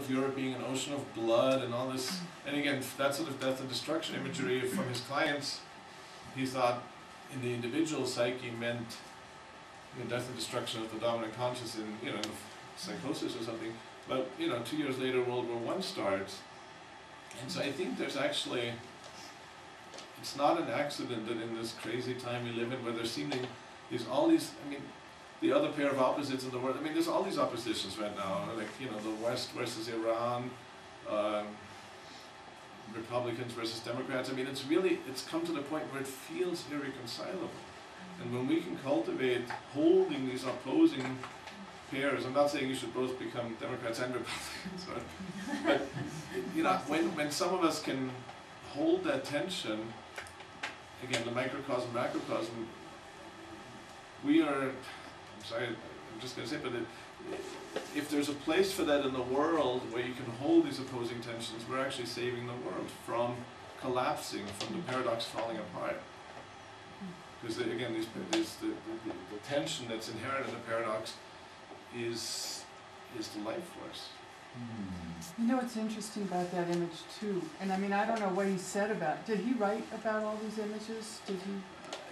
of Europe being an ocean of blood and all this. And again, that's sort of death and destruction imagery from his clients. He thought in the individual psyche meant death and destruction of the dominant conscious in, in psychosis or something. But 2 years later, World War I starts, and so I think there's actually, it's not an accident that in this crazy time we live in, where there's seeming all these, the other pair of opposites in the world. There's all these oppositions right now, like the West versus Iran, Republicans versus Democrats. It's come to the point where it feels irreconcilable. And when we can cultivate holding these opposing pairs, I'm not saying you should both become Democrats and Republicans, but when some of us can hold that tension, again, the microcosm, macrocosm, we are, I'm sorry, I'm just going to say, but if there's a place for that in the world where you can hold these opposing tensions, we're actually saving the world from collapsing, from the paradox falling apart. Because again, the tension that's inherent in the paradox is the life force. What's interesting about that image too, and I don't know what he said about, did he write about all these images? Did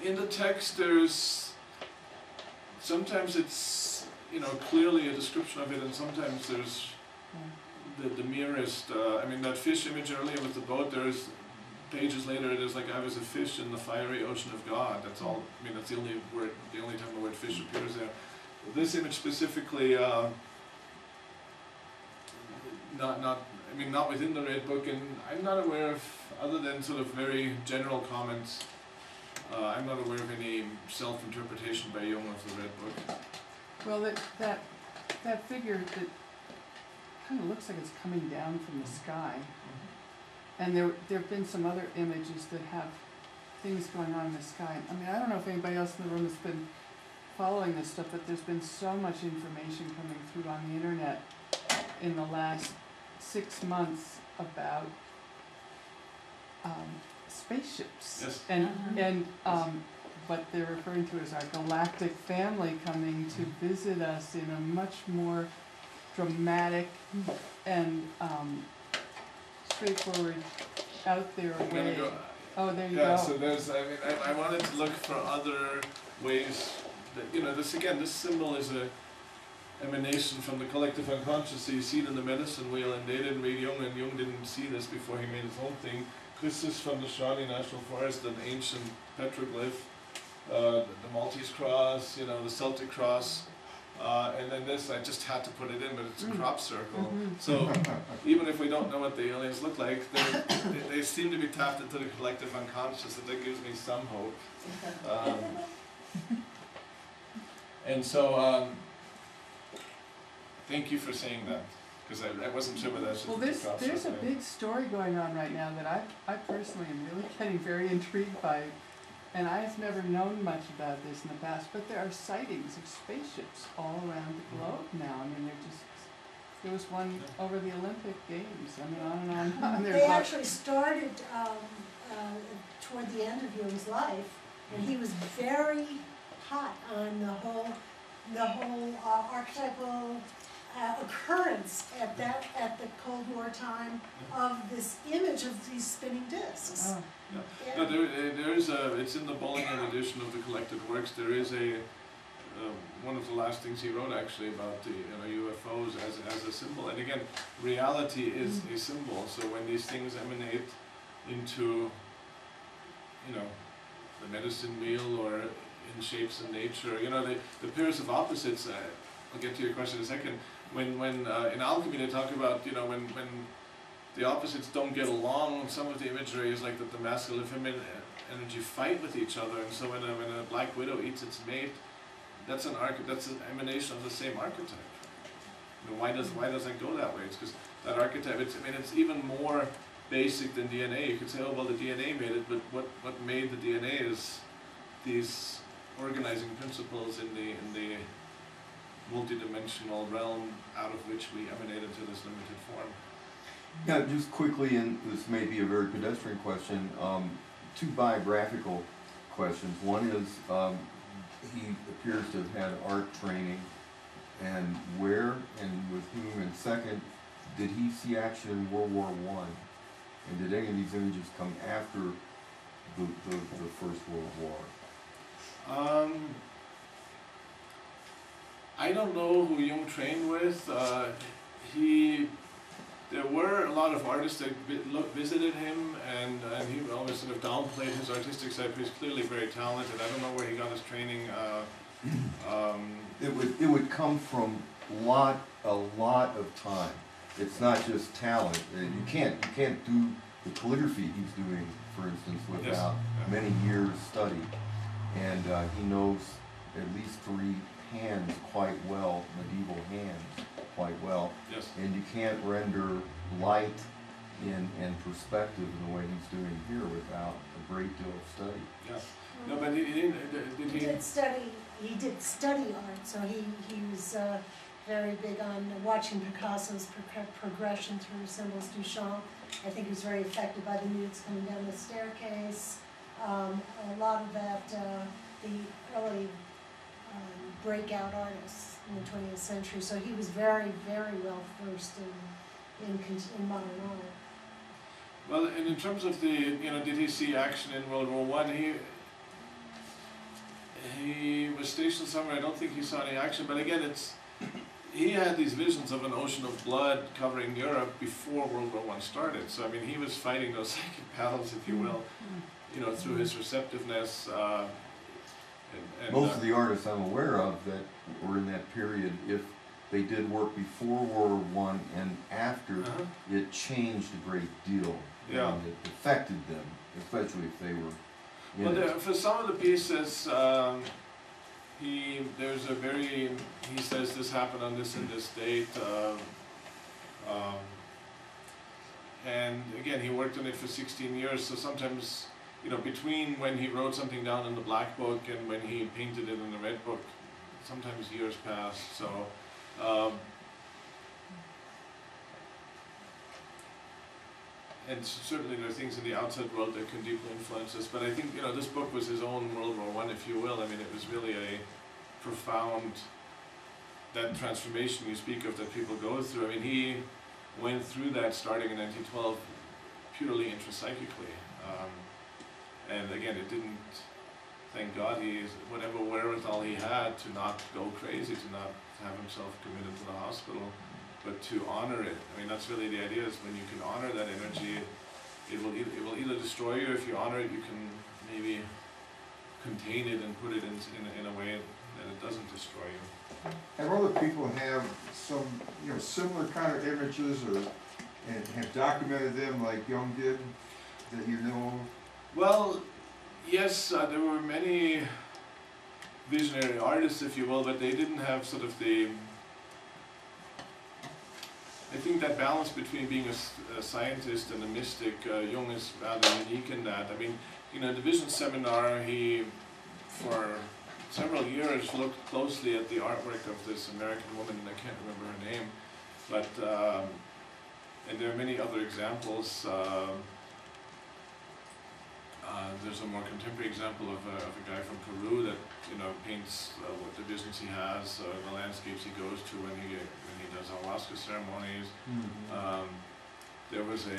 he? In the text there's, sometimes it's, clearly a description of it, and sometimes there's the merest, that fish image earlier with the boat, there's pages later it is like, I was a fish in the fiery ocean of God. That's all, that's the only word, the only time the word fish appears there. This image specifically, not within the Red Book, and I'm not aware of, other than sort of very general comments, I'm not aware of any self-interpretation by Jung of the Red Book. Well, that figure that kind of looks like it's coming down from the sky, and there have been some other images that have things going on in the sky. I don't know if anybody else in the room has been following this stuff, but there's been so much information coming through on the internet in the last 6 months about spaceships. Yes. And what they're referring to as our galactic family coming to visit us in a much more dramatic and straightforward, out there way. Oh, there you go. Yeah, so there's, I wanted to look for other ways that, this symbol is a emanation from the collective unconscious. So you see it in the medicine wheel, and they didn't read Jung, and Jung didn't see this before he made his own thing. This is from the Shawnee National Forest, an ancient petroglyph, the Maltese cross, the Celtic cross, and then this, I just had to put it in, but it's a crop circle. So even if we don't know what the aliens look like, they seem to be tapped into the collective unconscious, and that gives me some hope. And so, thank you for saying that, because I wasn't sure whether I should. Well, there's a big story going on right now that I personally am really getting very intrigued by, and I've never known much about this in the past, but there are sightings of spaceships all around the globe now. There was one over the Olympic Games. On and on. They actually started toward the end of Jung's life, and he was very hot on the whole archetypal occurrence at the Cold War time of this image of these spinning discs. Oh. Yeah. No, there is a, it's in the Bollingham edition of the Collected Works. There is a one of the last things he wrote actually about the UFOs as a symbol. And again, reality is a symbol. So when these things emanate into the medicine wheel or in shapes in nature, the pairs of opposites. I'll get to your question in a second. When in alchemy they talk about when the opposites don't get along, some of the imagery is like that the masculine and feminine energy fight with each other, and so when a black widow eats its mate, that's an emanation of the same archetype. Why does that go that way? It's because that archetype. It's even more basic than DNA. You could say, oh well, the DNA made it, but what made the DNA is these organizing principles in the multidimensional realm out of which we emanate into this limited form. Yeah, just quickly, and this may be a very pedestrian question, two biographical questions. One is, he appears to have had art training, and where and with whom, and second, did he see action in World War I? And did any of these images come after the First World War? I don't know who Jung trained with. There were a lot of artists that visited him, and he always sort of downplayed his artistic side, but he's clearly very talented. I don't know where he got his training. It would come from a lot of time. It's not just talent. You can't do the calligraphy he's doing, for instance, without many years study. And he knows at least 3 hands quite well, medieval hands quite well. Yes. And you can't render light and perspective in the way he's doing here without a great deal of study. Yes. No, but he didn't. He did study art, so he was very big on watching Picasso's progression through symbols Duchamp. I think he was very affected by the nudes coming down the staircase. A lot of that, the early breakout artists in the 20th century. So he was very, very well versed in modern art. Well, and in terms of the, did he see action in World War I? He was stationed somewhere. I don't think he saw any action. But again, he had these visions of an ocean of blood covering Europe before World War I started. So I mean, he was fighting those psychic battles, if you will, through his receptiveness. Most of the artists I'm aware of that were in that period, if they did work before World War I and after, it changed a great deal. Yeah. And it affected them, especially if they were in it. For some of the pieces, he says this happened on this and this date. And again, he worked on it for 16 years, so sometimes, between when he wrote something down in the black book and when he painted it in the red book, sometimes years passed. So, and certainly there are things in the outside world that can deeply influence us. But I think, this book was his own World War I, if you will. I mean, it was really a profound, that transformation you speak of that people go through. I mean, he went through that starting in 1912 purely intrapsychically. And again, it didn't, thank God, whatever wherewithal he had to not go crazy, to not have himself committed to the hospital, but to honor it. I mean, that's really the idea, is when you can honor that energy, it will either destroy you. If you honor it, you can maybe contain it and put it in a way that it doesn't destroy you. Have other people have some, similar kind of images, and have documented them like Jung did, that you know of? Well, yes, there were many visionary artists, if you will, but they didn't have sort of I think that balance between being a scientist and a mystic, Jung is rather unique in that. I mean, the Vision Seminar, he, for several years, looked closely at the artwork of this American woman, and I can't remember her name, but, and there are many other examples. There's a more contemporary example of a guy from Peru that paints what the visions he has, the landscapes he goes to when he does ayahuasca ceremonies. Mm-hmm. There was a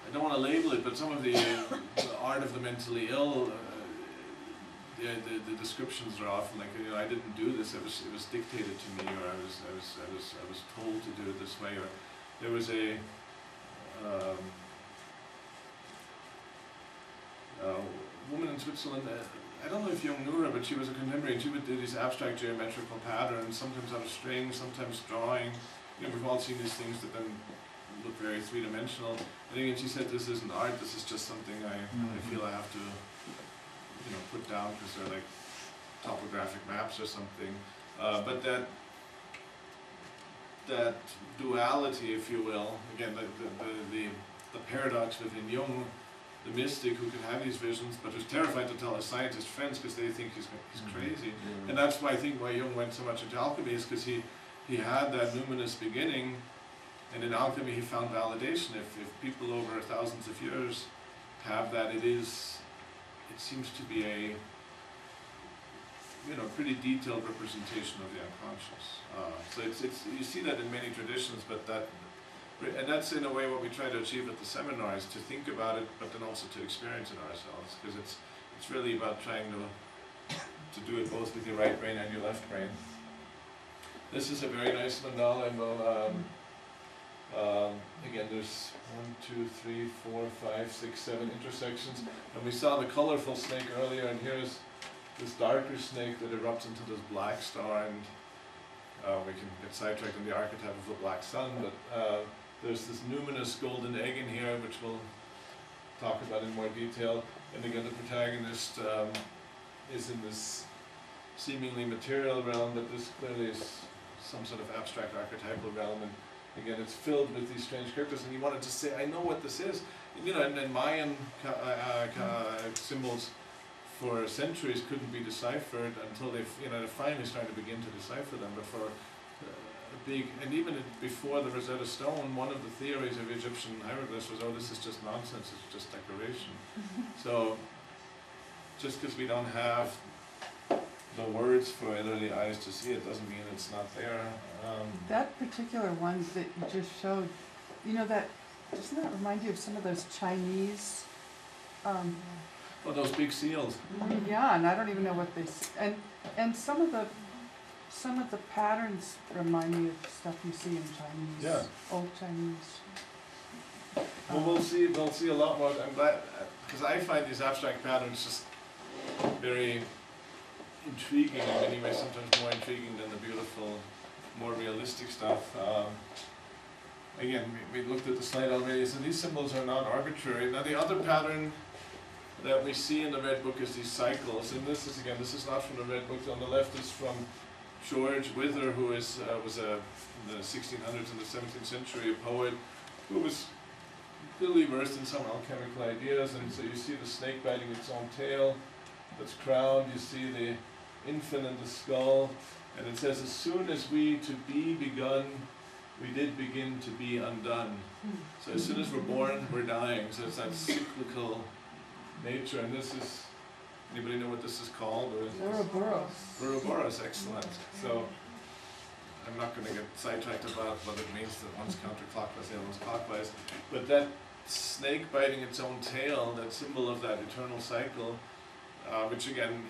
I don't want to label it, but some of the art of the mentally ill, the descriptions are often like, I didn't do this. It was dictated to me, or I was told to do it this way. Or there was a woman in Switzerland, I don't know if Jung knew her, but she was a contemporary, and she would do these abstract geometrical patterns, sometimes out of string, sometimes drawing. We've all seen these things that then look very three-dimensional. I think, and she said, this isn't art, this is just something I feel I have to, put down because they're like topographic maps or something. But that duality, if you will, again, the paradox within Jung, the mystic who can have these visions, but who's terrified to tell his scientist friends because they think he's crazy. Yeah. And that's why I think why Jung went so much into alchemy, is because he had that numinous beginning, and in alchemy he found validation. If people over thousands of years have that, it seems to be pretty detailed representation of the unconscious. So it's you see that in many traditions, and that's in a way what we try to achieve at the seminar, is to think about it, but then also to experience it ourselves, because it's really about trying to do it both with your right brain and your left brain. This is a very nice mandala, and again, there's 1, 2, 3, 4, 5, 6, 7 intersections, and we saw the colorful snake earlier, and here's this darker snake that erupts into this black star, and we can get sidetracked on the archetype of the black sun, but there's this numinous golden egg in here, which we'll talk about in more detail. And again, the protagonist is in this seemingly material realm, but this clearly is some sort of abstract archetypal realm. And again, it's filled with these strange characters. And he wanted to say, I know what this is. And Mayan symbols for centuries couldn't be deciphered until they finally started to begin to decipher them. But for and even before the Rosetta Stone, one of the theories of Egyptian hieroglyphs was, oh, this is just nonsense, it's just decoration. So, just because we don't have the words for it or the eyes to see it doesn't mean it's not there. That particular one that you just showed, that doesn't that remind you of some of those Chinese? Oh, those big seals. Yeah, and I don't even know what they and some of the patterns remind me of stuff you see in Chinese. Yeah. Old Chinese. Well, we'll see a lot more. I'm glad, because I find these abstract patterns just very intriguing in many ways, sometimes more intriguing than the beautiful, more realistic stuff. Again, we looked at the slide already, so these symbols are not arbitrary. Now the other pattern that we see in the Red Book is these cycles, and this is not from the Red Book. On the left is from George Wither, who was in the 1600s and the 17th century, a poet who was clearly versed in some alchemical ideas. And so you see the snake biting its own tail that's crowned, you see the infant in the skull, and it says, as soon as we to be begun, we did begin to be undone. So as soon as we're born, we're dying. So it's that cyclical nature, and this is, anybody know what this is called? Ouroboros. Ouroboros, excellent. So I'm not going to get sidetracked about what it means that one's counterclockwise, the other one's clockwise, but that snake biting its own tail, that symbol of that eternal cycle, which again,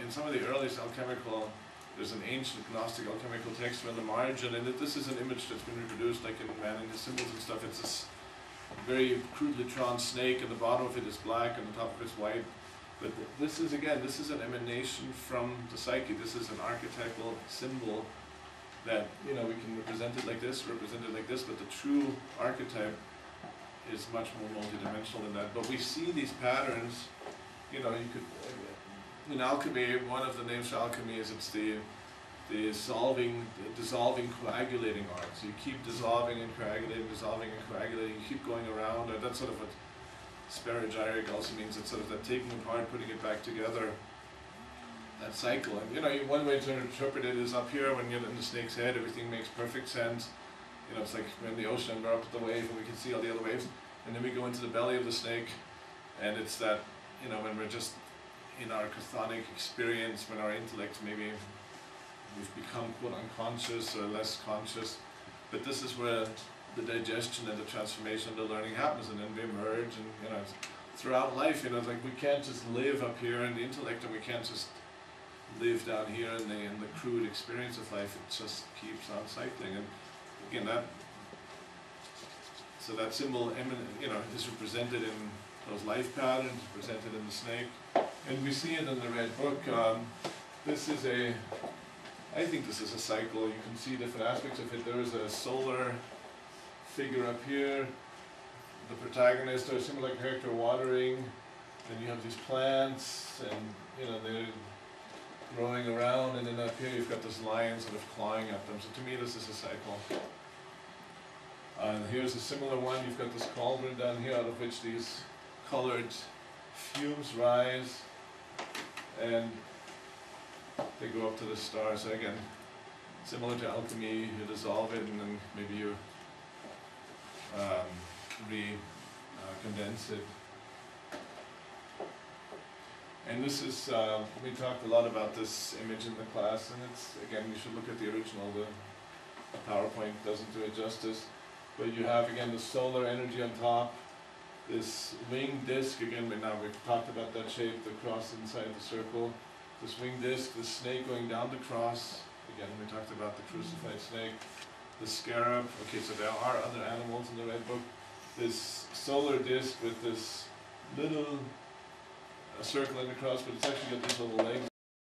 in some of the earliest alchemical, there's an ancient Gnostic alchemical text on the margin, and this is an image that's been reproduced like in Man and his symbols and stuff. It's this very crudely drawn snake, and the bottom of it is black and the top of it is white. But this is an emanation from the psyche. This is an archetypal symbol that, we can represent it like this, but the true archetype is much more multidimensional than that. But we see these patterns, you could, in alchemy, one of the names for alchemy is it's the dissolving, coagulating art. So you keep dissolving and coagulating, you keep going around, and that's sort of what sparagyric also means. It's sort of that taking apart, putting it back together, that cycle. And one way to interpret it is up here, when you're in the snake's head, everything makes perfect sense. It's like we're in the ocean, we're up at the wave, and we can see all the other waves. And then we go into the belly of the snake, and it's that, when we're just in our chthonic experience, when our intellect maybe we've become quote unconscious or less conscious, but this is where the digestion and the transformation of the learning happens, and then we emerge, and it's throughout life, it's like we can't just live up here in the intellect, and we can't just live down here in the crude experience of life. It just keeps on cycling, and again so that symbol is represented in those life patterns, presented in the snake, and we see it in the Red Book. I think this is a cycle. You can see different aspects of it. There is a solar figure up here, the protagonist or a similar character watering, then you have these plants, and they're growing around, and then up here you've got this lion sort of clawing at them. So to me this is a cycle. Here's a similar one. You've got this cauldron down here out of which these colored fumes rise, and they go up to the stars. So again, similar to alchemy, you dissolve it and then maybe you condense it. And this is, we talked a lot about this image in the class, and it's, again, you should look at the original. The PowerPoint doesn't do it justice. But you have, again, the solar energy on top, this winged disc, again, now we've talked about that shape, the cross inside the circle, this winged disc, the snake going down the cross, again, we talked about the crucified snake, the scarab, okay, so there are other animals in the Red Book, this solar disc with this little a circle in the cross, but it's actually got these little legs